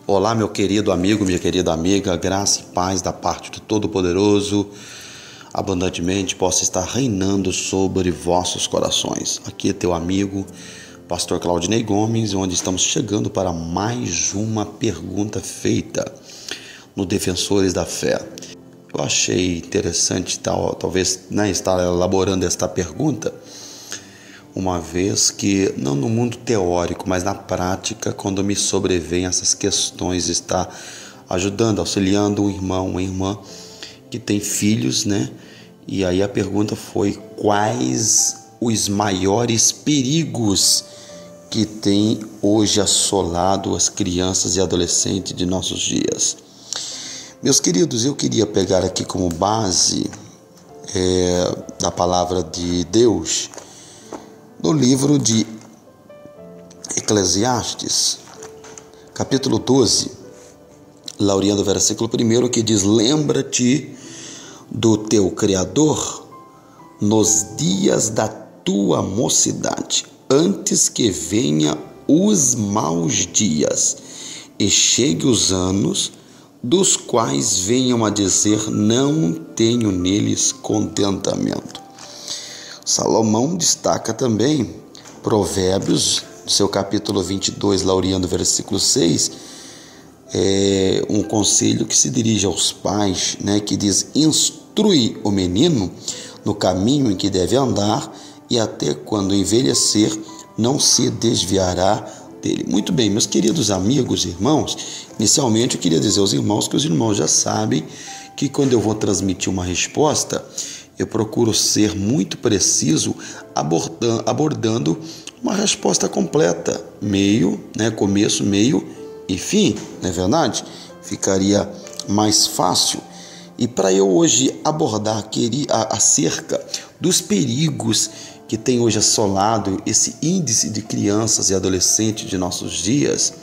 Olá, meu querido amigo, minha querida amiga, graça e paz da parte do Todo-Poderoso abundantemente possa estar reinando sobre vossos corações. Aqui é teu amigo, pastor Claudinei Gomes, onde estamos chegando para mais uma pergunta feita no Defensores da Fé. Eu achei interessante talvez estar elaborando esta pergunta, uma vez que, não no mundo teórico, mas na prática, quando me sobrevêm essas questões, está ajudando, auxiliando um irmão, uma irmã que tem filhos, né? E aí a pergunta foi: quais os maiores perigos que tem hoje assolado as crianças e adolescentes de nossos dias? Meus queridos, eu queria pegar aqui como base da palavra de Deus, no livro de Eclesiastes, capítulo 12, laureando o versículo 1, que diz: lembra-te do teu Criador nos dias da tua mocidade, antes que venha os maus dias e chegue os anos, dos quais venham a dizer: não tenho neles contentamento. Salomão destaca também Provérbios, seu capítulo 22, laureando o versículo 6, um conselho que se dirige aos pais, né, que diz: instrui o menino no caminho em que deve andar, e até quando envelhecer não se desviará dele. Muito bem, meus queridos amigos, irmãos, inicialmente eu queria dizer aos irmãos que os irmãos já sabem que quando eu vou transmitir uma resposta, eu procuro ser muito preciso, abordando uma resposta completa, meio, né, começo, meio e fim, não é verdade? Ficaria mais fácil. E para eu hoje abordar acerca dos perigos que tem hoje assolado esse índice de crianças e adolescentes de nossos dias,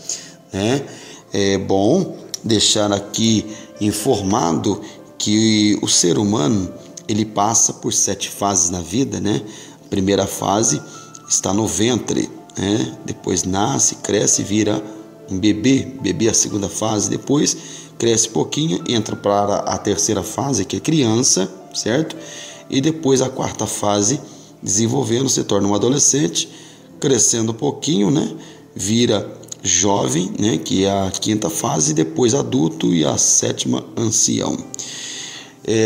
né, é bom deixar aqui informado que o ser humano ele passa por 7 fases na vida, né? A primeira fase está no ventre, né? Depois nasce, cresce, vira um bebê. Bebê é a segunda fase, depois cresce pouquinho, entra para a terceira fase, que é criança, certo? E depois a quarta fase, desenvolvendo, se torna um adolescente, crescendo um pouquinho, né? Vira jovem, né? Que é a quinta fase, depois adulto e a 7ª, ancião.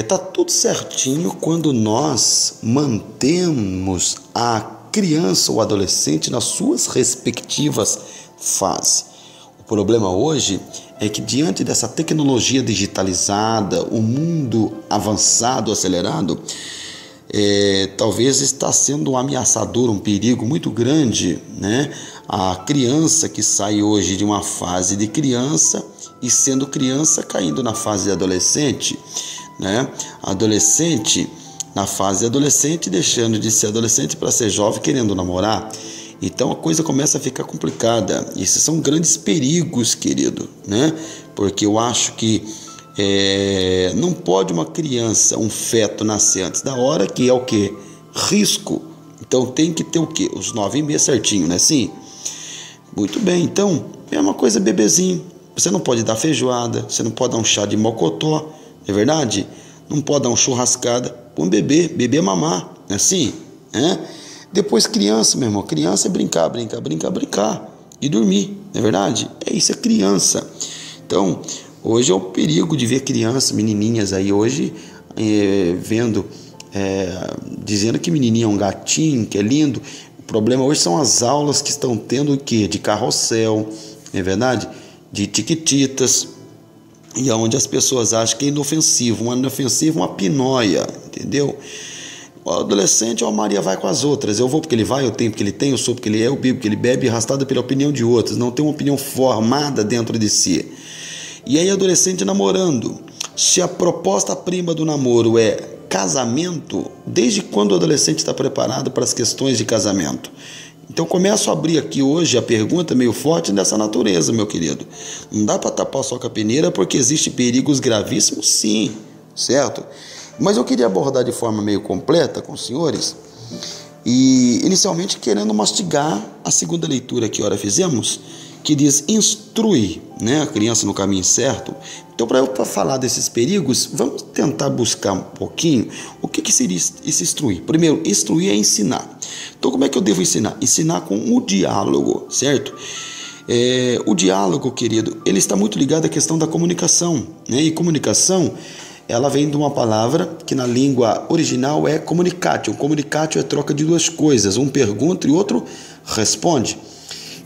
Tá tudo certinho quando nós mantemos a criança ou adolescente nas suas respectivas fases. O problema hoje é que, diante dessa tecnologia digitalizada, o mundo avançado, acelerado, talvez está sendo um ameaçador, um perigo muito grande, né? A criança que sai hoje de uma fase de criança e, sendo criança, caindo na fase de adolescente, né? Adolescente na fase adolescente, deixando de ser adolescente para ser jovem, querendo namorar. Então a coisa começa a ficar complicada. Esses são grandes perigos, querido, né? Porque eu acho que não pode uma criança, um feto, nascer antes da hora, que é o quê? Risco. Então tem que ter o quê? Os 9 meses certinho, né? Sim. Muito bem, então é uma coisa bebezinho. Você não pode dar feijoada, você não pode dar um chá de mocotó, é verdade? Não pode dar uma churrascada para um bebê, bebê mamar, não é assim? Depois criança, meu irmão, criança é brincar e dormir, não é verdade? Isso é criança. Então, hoje é o perigo de ver crianças, menininhas aí hoje, dizendo que menininha é um gatinho, que é lindo. O problema hoje são as aulas que estão tendo o quê? De carrossel, não é verdade? De tiquititas, e onde as pessoas acham que é inofensivo, uma pinóia, entendeu? O adolescente, a Maria vai com as outras, eu vou porque ele vai, eu tenho porque ele tem, eu sou porque ele é, eu bebo porque ele bebe, arrastado pela opinião de outros, não tem uma opinião formada dentro de si. E aí, adolescente namorando, se a proposta prima do namoro é casamento, desde quando o adolescente está preparado para as questões de casamento? Então começo a abrir aqui hoje a pergunta meio forte dessa natureza, meu querido. Não dá para tapar só com a peneira, porque existem perigos gravíssimos, sim, certo? Mas eu queria abordar de forma meio completa com os senhores, e inicialmente querendo mastigar a segunda leitura que ora fizemos, que diz instrui, né, a criança no caminho certo. Então, para falar desses perigos, vamos tentar buscar um pouquinho o que seria esse instruir. Primeiro, instruir é ensinar. Então, como é que eu devo ensinar? Ensinar com o diálogo, certo? O diálogo, querido, ele está muito ligado à questão da comunicação, né? E comunicação, ela vem de uma palavra que na língua original é communicatio. Communicatio é troca de duas coisas, um pergunta e o outro responde.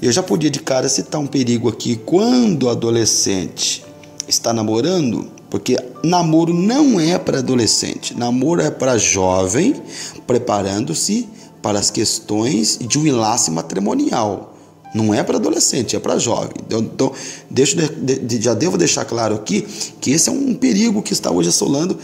Eu já podia de cara citar um perigo aqui quando o adolescente está namorando, porque namoro não é para adolescente, namoro é para jovem preparando-se para as questões de um enlace matrimonial. Não é para adolescente, é para jovem. Então, já devo deixar claro aqui que esse é um perigo que está hoje assolando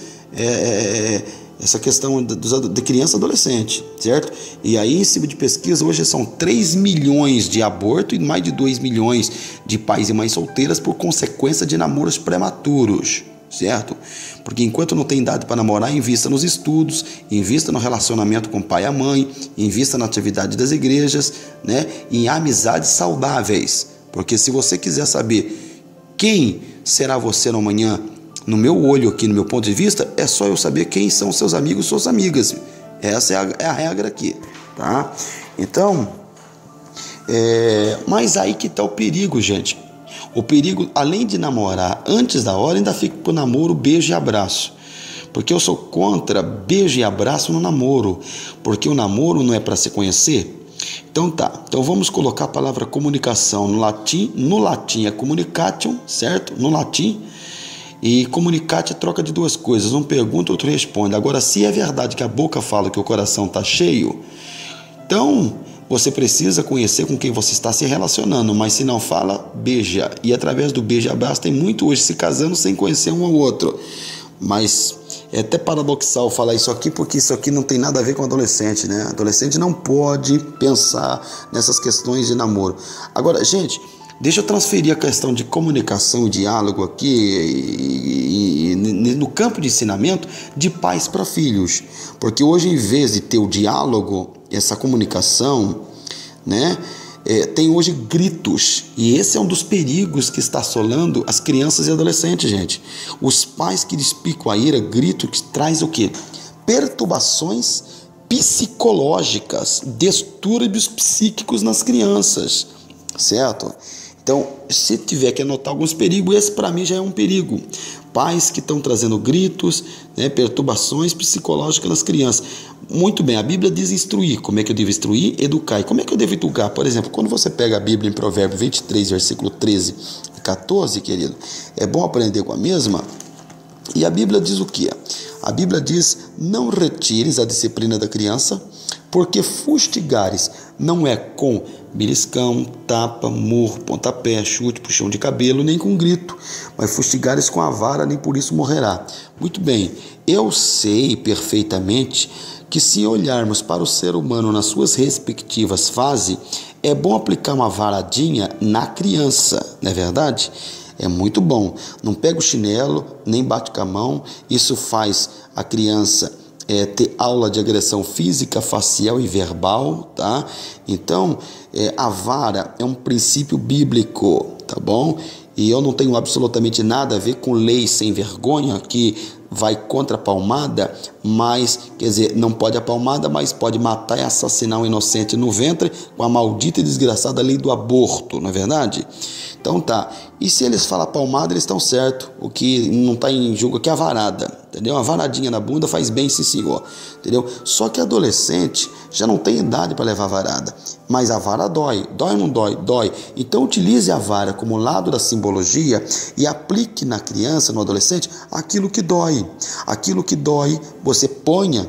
essa questão de criança e adolescente, certo? E aí, em cima de pesquisa, hoje são 3 milhões de abortos e mais de 2 milhões de pais e mães solteiras por consequência de namoros prematuros, certo? Porque enquanto não tem idade para namorar, invista nos estudos, invista no relacionamento com o pai e a mãe, invista na atividade das igrejas, né? Em amizades saudáveis. Porque se você quiser saber quem será você no amanhã, no meu olho aqui, no meu ponto de vista, é só eu saber quem são seus amigos e suas amigas. Essa é a regra aqui, tá? Então, mas aí que está o perigo, gente. O perigo, além de namorar antes da hora, ainda fica pro namoro beijo e abraço. Porque eu sou contra beijo e abraço no namoro. Porque o namoro não é para se conhecer. Então tá, então vamos colocar a palavra comunicação no latim. No latim é communicatium, certo? No latim. E comunicate é troca de duas coisas. Um pergunta, outro responde. Agora, se é verdade que a boca fala que o coração está cheio, então você precisa conhecer com quem você está se relacionando, mas se não fala, beija. E através do beijo e abraço tem muito hoje se casando sem conhecer um ao outro. Mas é até paradoxal falar isso aqui, porque isso aqui não tem nada a ver com adolescente, né? Adolescente não pode pensar nessas questões de namoro. Agora, gente, deixa eu transferir a questão de comunicação e diálogo aqui no campo de ensinamento de pais para filhos. Porque hoje, em vez de ter o diálogo, essa comunicação, né, tem hoje gritos. E esse é um dos perigos que está assolando as crianças e adolescentes, gente. Os pais que despicam a ira, grito que traz o quê? Perturbações psicológicas, distúrbios psíquicos nas crianças, certo? Então, se tiver que anotar alguns perigos, esse para mim já é um perigo. Pais que estão trazendo gritos, né, perturbações psicológicas nas crianças. Muito bem, a Bíblia diz instruir. Como é que eu devo instruir? Educar. E como é que eu devo educar? Por exemplo, quando você pega a Bíblia em Provérbios 23, versículo 13 e 14, querido, é bom aprender com a mesma. E a Bíblia diz o quê? A Bíblia diz, não retires a disciplina da criança, porque fustigares não é com beliscão, tapa, murro, pontapé, chute, puxão de cabelo, nem com grito, mas fustigares com a vara, nem por isso morrerá. Muito bem, eu sei perfeitamente que se olharmos para o ser humano nas suas respectivas fases, é bom aplicar uma varadinha na criança, não é verdade? É muito bom. Não pega o chinelo, nem bate com a mão, isso faz a criança ter aula de agressão física, facial e verbal, tá? Então, a vara é um princípio bíblico, tá bom? E eu não tenho absolutamente nada a ver com lei sem vergonha, que vai contra a palmada, mas, quer dizer, não pode a palmada, mas pode matar e assassinar um inocente no ventre com a maldita e desgraçada lei do aborto, não é verdade? Então tá, e se eles falam palmada, eles estão certos, o que não está em jogo aqui é a varada, entendeu? Uma varadinha na bunda faz bem, sim senhor, entendeu? Só que adolescente já não tem idade para levar varada, mas a vara dói, dói ou não dói? Dói. Então utilize a vara como lado da simbologia e aplique na criança, no adolescente, aquilo que dói. Aquilo que dói, você ponha.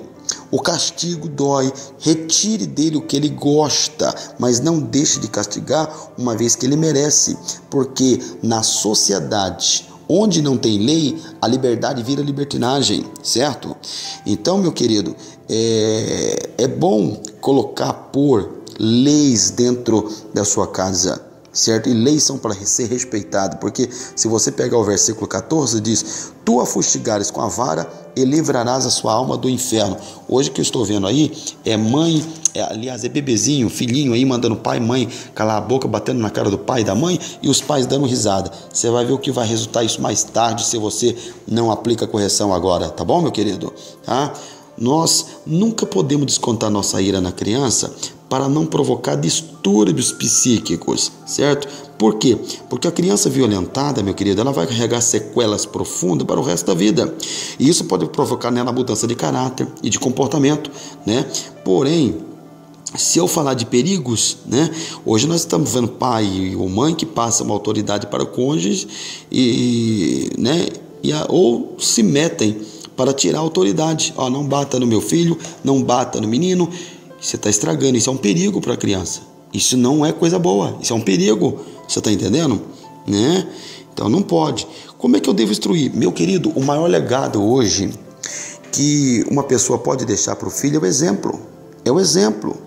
O castigo dói, retire dele o que ele gosta, mas não deixe de castigar uma vez que ele merece, porque na sociedade onde não tem lei, a liberdade vira libertinagem, certo? Então, meu querido, é bom pôr leis dentro da sua casa, certo? E leis são para ser respeitadas, porque se você pegar o versículo 14, diz: tu a fustigares com a vara e livrarás a sua alma do inferno. Hoje que eu estou vendo aí, é mãe, aliás, é bebezinho, filhinho aí, mandando pai e mãe calar a boca, batendo na cara do pai e da mãe, e os pais dando risada. Você vai ver o que vai resultar isso mais tarde, se você não aplica a correção agora, tá bom, meu querido? Tá? Nós nunca podemos descontar nossa ira na criança para não provocar distúrbios psíquicos, certo? Por quê? Porque a criança violentada, meu querido, ela vai carregar sequelas profundas para o resto da vida. E isso pode provocar nela mudança de caráter e de comportamento, né? Porém, se eu falar de perigos, né? Hoje nós estamos vendo pai ou mãe que passa uma autoridade para o cônjuge ou se metem para tirar a autoridade. Ó, não bata no meu filho, não bata no menino. Você está estragando, isso é um perigo para a criança. Isso não é coisa boa, isso é um perigo. Você está entendendo? Né? Então não pode. Como é que eu devo instruir? Meu querido, o maior legado hoje que uma pessoa pode deixar para o filho é o exemplo. É o exemplo.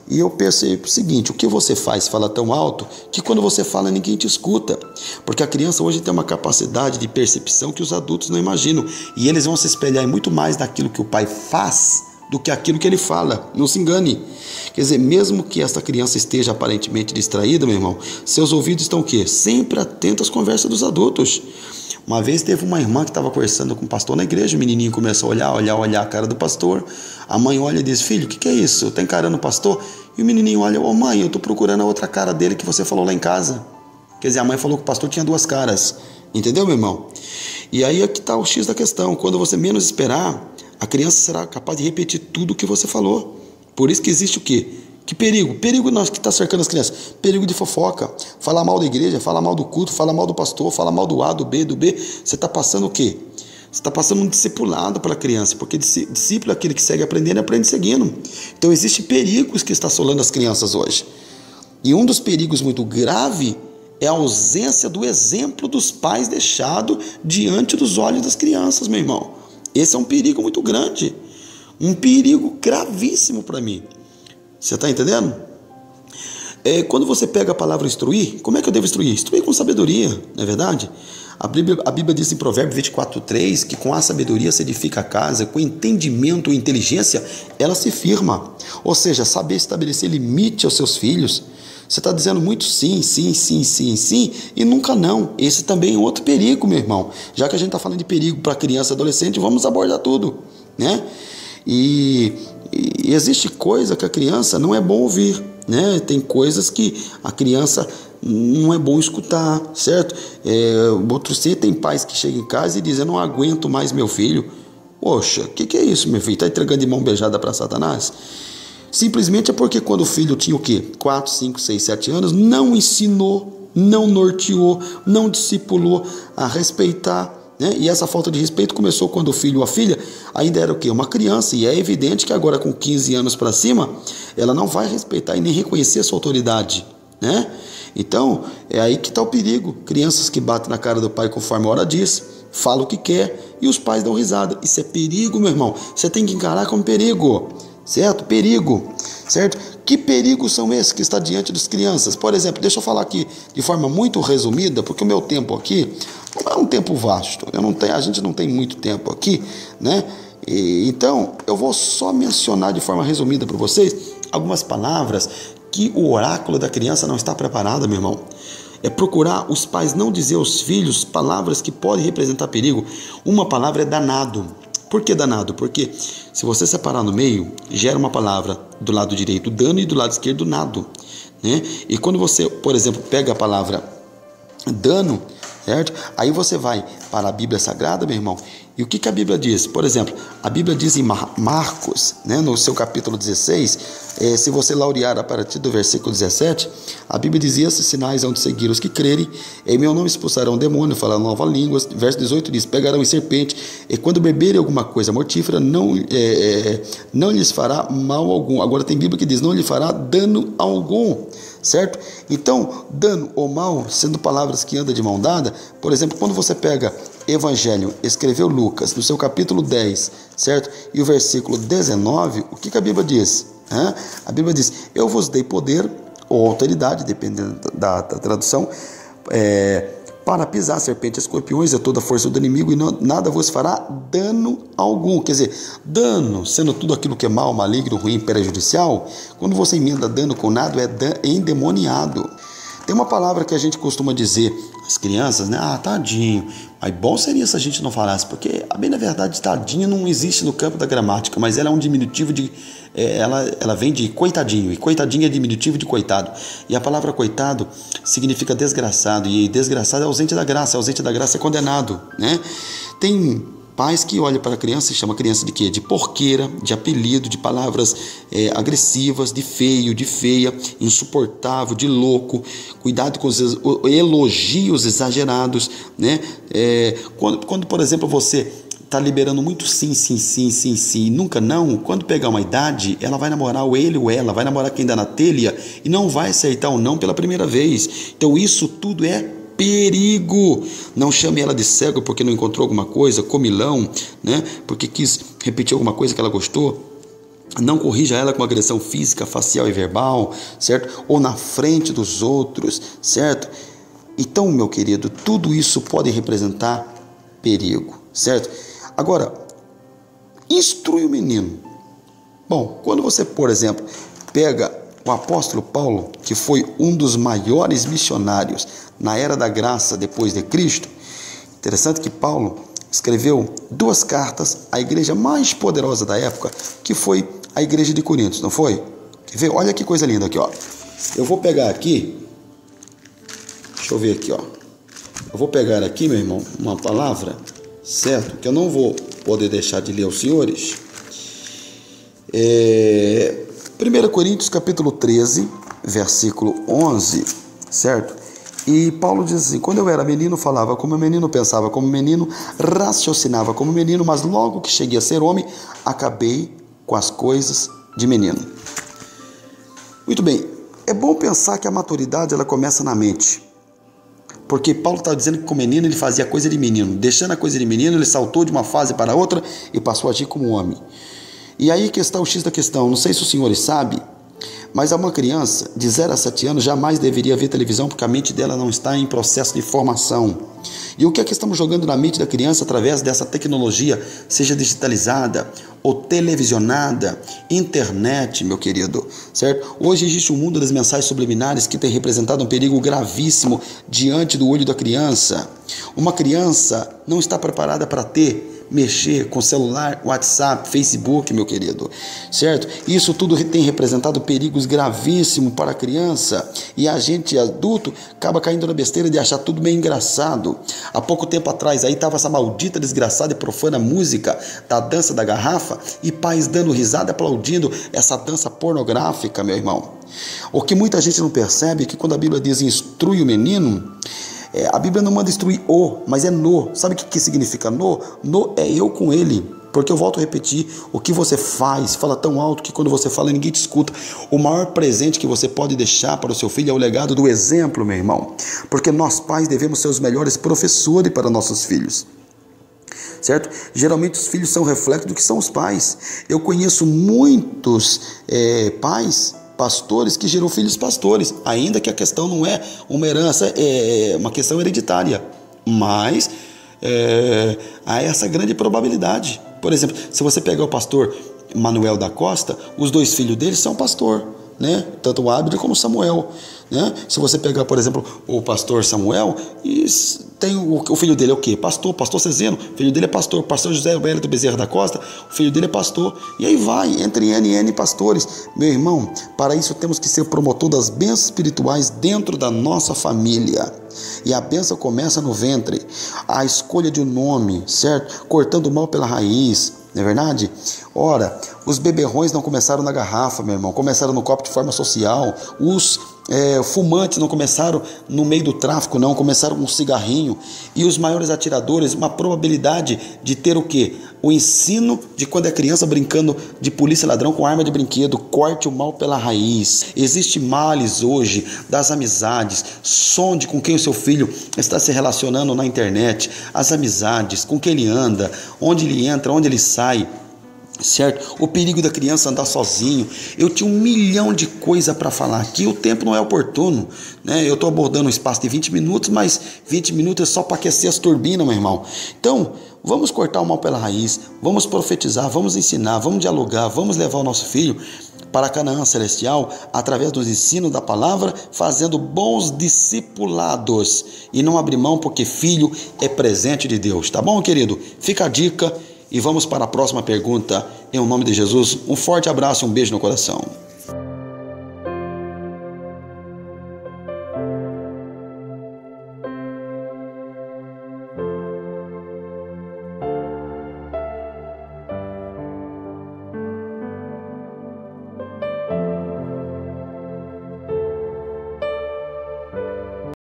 E eu percebo o seguinte: o que você faz fala tão alto que quando você fala ninguém te escuta. Porque a criança hoje tem uma capacidade de percepção que os adultos não imaginam. E eles vão se espelhar muito mais naquilo que o pai faz do que aquilo que ele fala. Não se engane. Quer dizer, mesmo que essa criança esteja aparentemente distraída, meu irmão, seus ouvidos estão o quê? Sempre atentos às conversas dos adultos. Uma vez teve uma irmã que estava conversando com o pastor na igreja, o menininho começou a olhar a cara do pastor. A mãe olha e diz: filho, o que é isso? Está encarando o pastor? E o menininho olha: ô mãe, eu estou procurando a outra cara dele que você falou lá em casa. Quer dizer, a mãe falou que o pastor tinha duas caras. Entendeu, meu irmão? E aí aqui está o X da questão. Quando você menos esperar, a criança será capaz de repetir tudo o que você falou. Por isso que existe o quê? Que perigo? Perigo que está cercando as crianças. Perigo de fofoca. Falar mal da igreja, falar mal do culto, falar mal do pastor, falar mal do A, do B, do B. Você está passando o quê? Você está passando um discipulado para a criança, porque discípulo é aquele que segue aprendendo e aprende seguindo. Então existem perigos que está assolando as crianças hoje. E um dos perigos muito grave é a ausência do exemplo dos pais deixado diante dos olhos das crianças, meu irmão. Esse é um perigo muito grande. Um perigo gravíssimo para mim. Você está entendendo? Quando você pega a palavra instruir, como é que eu devo instruir? Instruir com sabedoria, não é verdade? A Bíblia diz em Provérbios 24:3 que com a sabedoria se edifica a casa, com entendimento e inteligência ela se firma. Ou seja, saber estabelecer limite aos seus filhos. Você está dizendo muito sim, sim, sim, sim, sim e nunca não. Esse também é outro perigo, meu irmão. Já que a gente está falando de perigo para criança e adolescente, vamos abordar tudo, né? E existe coisa que a criança não é bom ouvir, né? Tem coisas que a criança não é bom escutar, certo? Tem pais que chegam em casa e dizem: eu não aguento mais meu filho. Poxa, o que é isso, meu filho? Está entregando de mão beijada para Satanás? Simplesmente é porque quando o filho tinha o quê? 4, 5, 6, 7 anos, não ensinou, não norteou, não discipulou a respeitar, né? E essa falta de respeito começou quando o filho ou a filha ainda era o quê? Uma criança. E é evidente que agora com 15 anos para cima, ela não vai respeitar e nem reconhecer a sua autoridade, né? Então, é aí que está o perigo. Crianças que batem na cara do pai conforme a hora diz, falam o que quer e os pais dão risada. Isso é perigo, meu irmão. Você tem que encarar como perigo, certo? Perigo, certo? Que perigos são esses que está diante das crianças? Por exemplo, deixa eu falar aqui de forma muito resumida, porque o meu tempo aqui não é um tempo vasto. A gente não tem muito tempo aqui, né? Então, eu vou só mencionar de forma resumida para vocês algumas palavras que o oráculo da criança não está preparado, meu irmão. É procurar os pais não dizer aos filhos palavras que podem representar perigo. Uma palavra é danado. Por que danado? Porque se você separar no meio, gera uma palavra do lado direito dano e do lado esquerdo nado, né? E quando você, por exemplo, pega a palavra dano, certo? Aí você vai para a Bíblia Sagrada, meu irmão, e o que a Bíblia diz? Por exemplo, a Bíblia diz em Marcos, né, no seu capítulo 16, se você laurear a partir do versículo 17, a Bíblia dizia: esses sinais hão de seguir os que crerem, em meu nome expulsarão demônio, falarão nova língua. Verso 18 diz: pegarão em serpente, e quando beberem alguma coisa mortífera, não lhes fará mal algum. Agora tem Bíblia que diz: não lhe fará dano algum, certo? Então, dano ou mal, sendo palavras que andam de mão dada. Por exemplo, quando você pega Evangelho, escreveu Lucas, no seu capítulo 10, certo? E o versículo 19, o que a Bíblia diz? A Bíblia diz: eu vos dei poder ou autoridade, dependendo da tradução, para pisar serpentes e escorpiões e toda a força do inimigo, e nada vos fará dano algum. Quer dizer, dano, sendo tudo aquilo que é mal, maligno, ruim, prejudicial, quando você emenda dano com nada, é endemoniado. Tem uma palavra que a gente costuma dizer às crianças, né? Ah, tadinho. Mas bom seria se a gente não falasse, porque, bem na verdade, tadinho não existe no campo da gramática, mas ela é um diminutivo de... ela vem de coitadinho, e coitadinho é diminutivo de coitado. E a palavra coitado significa desgraçado, e desgraçado é ausente da graça é condenado, né? Tem pais que olham para a criança e chamam a criança de quê? De porqueira, de apelido, de palavras agressivas, de feio, de feia, insuportável, de louco. Cuidado com os elogios exagerados, né? Quando, por exemplo, você está liberando muito sim, e nunca não, quando pegar uma idade, ela vai namorar ou ele ou ela, vai namorar quem dá na telha e não vai aceitar o não pela primeira vez. Então isso tudo é perigo. Não chame ela de cego porque não encontrou alguma coisa, comilão, né? Porque quis repetir alguma coisa que ela gostou. Não corrija ela com agressão física, facial e verbal, certo? Ou na frente dos outros, certo? Então, meu querido, tudo isso pode representar perigo, certo? Agora, instrui o menino. Bom, quando você, por exemplo, pega o apóstolo Paulo, que foi um dos maiores missionários na era da graça depois de Cristo, interessante que Paulo escreveu 2 cartas à igreja mais poderosa da época, que foi a igreja de Corinto, não foi? Quer ver? Olha que coisa linda aqui, ó. Eu vou pegar aqui, deixa eu ver aqui, ó. Eu vou pegar aqui, meu irmão, uma palavra, certo? Que eu não vou poder deixar de ler aos senhores. 1 Coríntios capítulo 13, versículo 11, certo? E Paulo diz assim: quando eu era menino, falava como menino, pensava como menino, raciocinava como menino, mas logo que cheguei a ser homem, acabei com as coisas de menino. Muito bem, é bom pensar que a maturidade ela começa na mente. Porque Paulo está dizendo que com o menino ele fazia coisa de menino. Deixando a coisa de menino, ele saltou de uma fase para outra e passou a agir como homem. E aí que está o X da questão. Não sei se os senhores sabem, mas uma criança de 0 a 7 anos jamais deveria ver televisão porque a mente dela não está em processo de formação. E o que é que estamos jogando na mente da criança através dessa tecnologia, seja digitalizada ou televisionada, internet, meu querido, certo? Hoje existe um mundo das mensagens subliminares que tem representado um perigo gravíssimo diante do olho da criança. Uma criança não está preparada para mexer com celular, WhatsApp, Facebook, meu querido, certo? Isso tudo tem representado perigos gravíssimos para a criança e a gente adulto acaba caindo na besteira de achar tudo meio engraçado. Há pouco tempo atrás aí estava essa maldita, desgraçada e profana música da dança da garrafa e pais dando risada, aplaudindo essa dança pornográfica, meu irmão. O que muita gente não percebe é que quando a Bíblia diz instrui o menino, a Bíblia não manda instruir mas é no. Sabe o que significa no? No é eu com ele. Porque eu volto a repetir, o que você fala tão alto que quando você fala ninguém te escuta. O maior presente que você pode deixar para o seu filho é o legado do exemplo, meu irmão. Porque nós pais devemos ser os melhores professores para nossos filhos. Certo? Geralmente os filhos são reflexo do que são os pais. Eu conheço muitos pais, pastores que geram filhos pastores, ainda que a questão não é uma herança, é uma questão hereditária, mas há essa grande probabilidade. Por exemplo, se você pegar o pastor Manuel da Costa, os 2 filhos dele são pastor, né? Tanto o Abner como o Samuel, né? Se você pegar, por exemplo, o pastor Samuel, tem o filho dele é o quê? Pastor Cezeno, o filho dele é pastor José Roberto Bezerra da Costa, o filho dele é pastor, e aí vai, entre N pastores. Meu irmão, para isso temos que ser promotor das bênçãos espirituais dentro da nossa família, e a bênção começa no ventre, a escolha de um nome, certo? Cortando o mal pela raiz, não é verdade? Ora, os beberrões não começaram na garrafa, meu irmão, começaram no copo de forma social. Os fumantes não começaram no meio do tráfico, não, começaram com um cigarrinho. E os maiores atiradores, uma probabilidade de ter o quê? O ensino de quando é criança brincando de polícia e ladrão com arma de brinquedo. Corte o mal pela raiz. Existe males hoje das amizades. Sonde com quem o seu filho está se relacionando na internet. As amizades, com quem ele anda, onde ele entra, onde ele sai. certo? O perigo da criança andar sozinho. Eu tinha 1 milhão de coisas para falar aqui, o tempo não é oportuno, né? Eu estou abordando um espaço de 20 minutos, mas 20 minutos é só para aquecer as turbinas, meu irmão. Então, vamos cortar o mal pela raiz, vamos profetizar, vamos ensinar, vamos dialogar, vamos levar o nosso filho para a Canaã celestial através dos ensinos da palavra, fazendo bons discipulados e não abrir mão, porque filho é presente de Deus, tá bom, querido? Fica a dica. E vamos para a próxima pergunta, em nome de Jesus. Um forte abraço e um beijo no coração.